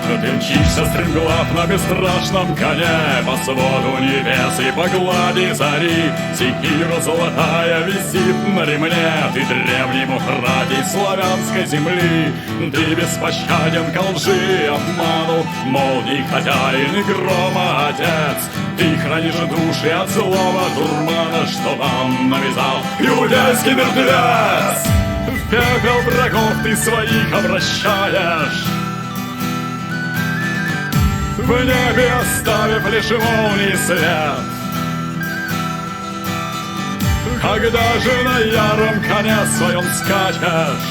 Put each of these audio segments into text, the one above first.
Ты мчишься стремглав на бесстрашном коне по своду небес и по глади зари. Секира золотая висит на ремне, ты древний мухрадий славянской земли. Ты беспощаден ко лжи, обману, молний хозяин и грома отец. Ты хранишь души от злого дурмана, что нам навязал иудейский мертвец. В пепел врагов ты своих обращаешь, в небе оставив лишь молний след. Когда же на яром коне своем скачешь,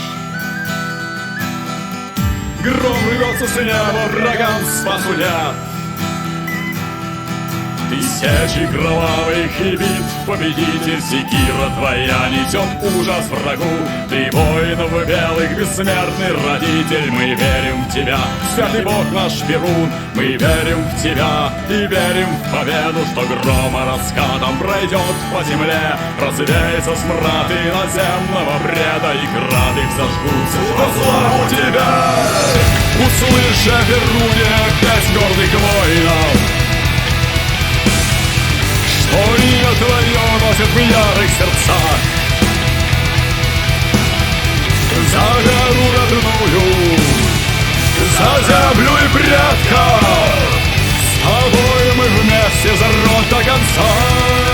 гром рвется с неба, врагам спасу нет. Тысячи кровавых и битв победитель, секира твоя несет ужас врагу. Ты воинов белых, бессмертный родитель. Мы верим в тебя, святый Бог наш Перун. Мы верим в тебя и верим в победу, что грома раскатом пройдет по земле. Развеется смрад иноземного бреда, и грады зажгутся во славу тебя. Услышь о Перуне пять гордых воинов, имя твое носит в ярых сердцах. За гору родную, за землю и предков, с тобой мы вместе за род до конца.